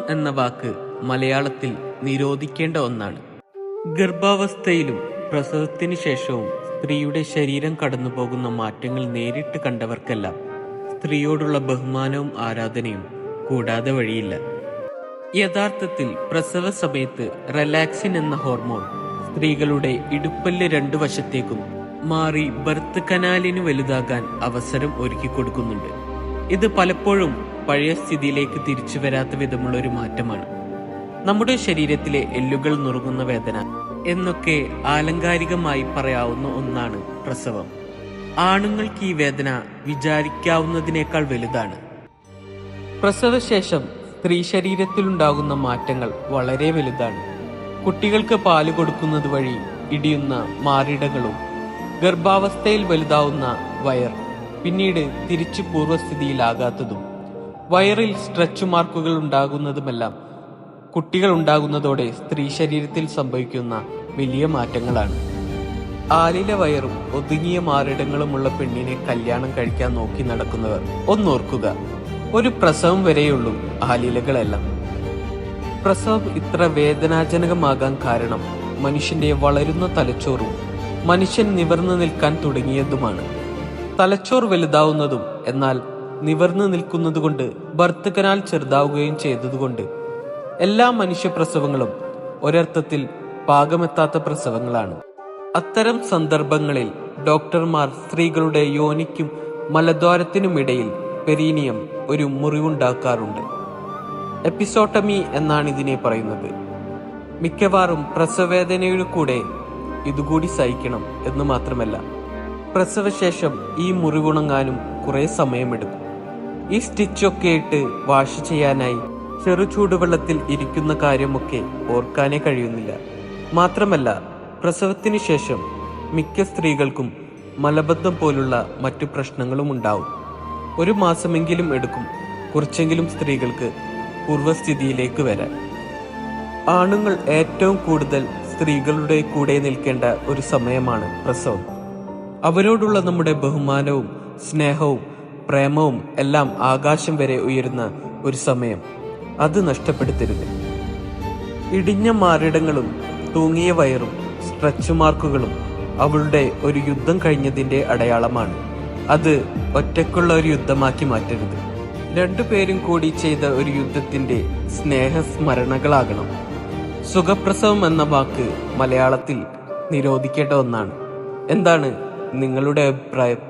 എന്ന വാക്ക് മലയാളത്തിൽ നിരോധിക്കേണ്ട ഒന്നാണ്. ഗർഭാവസ്ഥയിലും പ്രസവത്തിന് ശേഷവും സ്ത്രീയുടെ ശരീരം കടന്നുപോകുന്ന മാറ്റങ്ങൾ നേരിട്ട് കണ്ടവർക്കെല്ലാം സ്ത്രീയോടുള്ള ബഹുമാനവും ആരാധനയും കൂടാതെ വഴിയില്ല. യഥാർത്ഥത്തിൽ പ്രസവ സമയത്ത് റിലാക്സിൻ എന്ന ഹോർമോൺ സ്ത്രീകളുടെ ഇടുപ്പല്ല് രണ്ടു വശത്തേക്കും മാറി ബർത്ത് കനാലിന് വലുതാകാൻ അവസരം ഒരുക്കി കൊടുക്കുന്നുണ്ട്. ഇത് പലപ്പോഴും പഴയ സ്ഥിതിയിലേക്ക് തിരിച്ചു വരാത്ത വിധമുള്ള ഒരു മാറ്റമാണ്. നമ്മുടെ ശരീരത്തിലെ എല്ലുകൾ നുറുങ്ങുന്ന വേദന എന്നൊക്കെ ആലങ്കാരികമായി പറയാവുന്ന ഒന്നാണ് പ്രസവം. ആണുങ്ങൾക്ക് ഈ വേദന വിചാരിക്കാവുന്നതിനേക്കാൾ വലുതാണ്. പ്രസവശേഷം സ്ത്രീ ശരീരത്തിലുണ്ടാകുന്ന മാറ്റങ്ങൾ വളരെ വലുതാണ്. കുട്ടികൾക്ക് പാല് കൊടുക്കുന്നത് വഴി ഇടിയുന്ന മാറിടങ്ങളും ഗർഭാവസ്ഥയിൽ വലുതാവുന്ന വയർ പിന്നീട് തിരിച്ചു പൂർവ്വസ്ഥിതിയിലാകാത്തതും വയറിൽ സ്ട്രെച്ച് മാർക്കുകൾ ഉണ്ടാകുന്നതുമെല്ലാം കുട്ടികൾ ഉണ്ടാകുന്നതോടെ സ്ത്രീ ശരീരത്തിൽ സംഭവിക്കുന്ന വലിയ മാറ്റങ്ങളാണ്. ആലില വയറും ഒതുങ്ങിയ മാറിടങ്ങളുമുള്ള പെണ്ണിനെ കല്യാണം കഴിക്കാൻ നോക്കി നടക്കുന്നവർ ഒന്നോർക്കുക, ഒരു പ്രസവം വരെയുള്ളൂ ആലിലകളെല്ലാം. പ്രസവം ഇത്ര വേദനാജനകമാകാൻ കാരണം മനുഷ്യന്റെ വളരുന്ന തലച്ചോറും മനുഷ്യൻ നിവർന്നു നിൽക്കാൻ തുടങ്ങിയതുമാണ്. തലച്ചോർ വലുതാവുന്നതും എന്നാൽ നിവർന്നു നിൽക്കുന്നതുകൊണ്ട് ബർത്ത് കനാൽ ചെറുതാവുകയും ചെയ്തതുകൊണ്ട് എല്ലാ മനുഷ്യ പ്രസവങ്ങളും ഒരർത്ഥത്തിൽ പാകമെത്താത്ത പ്രസവങ്ങളാണ്. അത്തരം സന്ദർഭങ്ങളിൽ ഡോക്ടർമാർ സ്ത്രീകളുടെ യോനിക്കും മലദ്വാരത്തിനുമിടയിൽ പെരീനിയം ഒരു മുറിവുണ്ടാക്കാറുണ്ട്. എപ്പിസോട്ടമി എന്നാണ് ഇതിനെ പറയുന്നത്. മിക്കവാറും പ്രസവവേദനയുടെ കൂടെ ഇതുകൂടി സഹിക്കണം എന്ന് മാത്രമല്ല, പ്രസവശേഷം ഈ മുറിവുണങ്ങാനും കുറെ സമയമെടുക്കും. ഈ സ്റ്റിച്ചൊക്കെ ഇട്ട് വാഷ് ചെയ്യാനായി ചെറു ചൂടുവെള്ളത്തിൽ ഇരിക്കുന്ന കാര്യമൊക്കെ ഓർക്കാനേ കഴിയുന്നില്ല. മാത്രമല്ല, പ്രസവത്തിന് ശേഷം മിക്ക സ്ത്രീകൾക്കും മലബന്ധം പോലുള്ള മറ്റു പ്രശ്നങ്ങളും ഉണ്ടാവും. ഒരു മാസമെങ്കിലും എടുക്കും കുറച്ചെങ്കിലും സ്ത്രീകൾക്ക് പൂർവ്വസ്ഥിതിയിലേക്ക് വരാൻ. ആണുങ്ങൾ ഏറ്റവും കൂടുതൽ സ്ത്രീകളുടെ കൂടെ നിൽക്കേണ്ട ഒരു സമയമാണ് പ്രസവം. അവരോടുള്ള നമ്മുടെ ബഹുമാനവും സ്നേഹവും പ്രേമവും എല്ലാം ആകാശം വരെ ഉയരുന്ന ഒരു സമയം. അത് നഷ്ടപ്പെടുത്തരുത്. ഇടിഞ്ഞ മാറിടങ്ങളും തൂങ്ങിയ വയറും സ്ട്രെച്ച് മാർക്കുകളും അവളുടെ ഒരു യുദ്ധം കഴിഞ്ഞതിന്റെ അടയാളമാണ്. അത് ഒറ്റയ്ക്കുള്ള ഒരു യുദ്ധമാക്കി മാറ്റരുത്. രണ്ടുപേരും കൂടി ചെയ്ത ഒരു യുദ്ധത്തിന്റെ സ്നേഹസ്മരണകളാകണം. സുഖപ്രസവം എന്ന വാക്ക് മലയാളത്തിൽ നിരോധിക്കേണ്ട ഒന്നാണ്. എന്താണ് നിങ്ങളുടെ അഭിപ്രായം?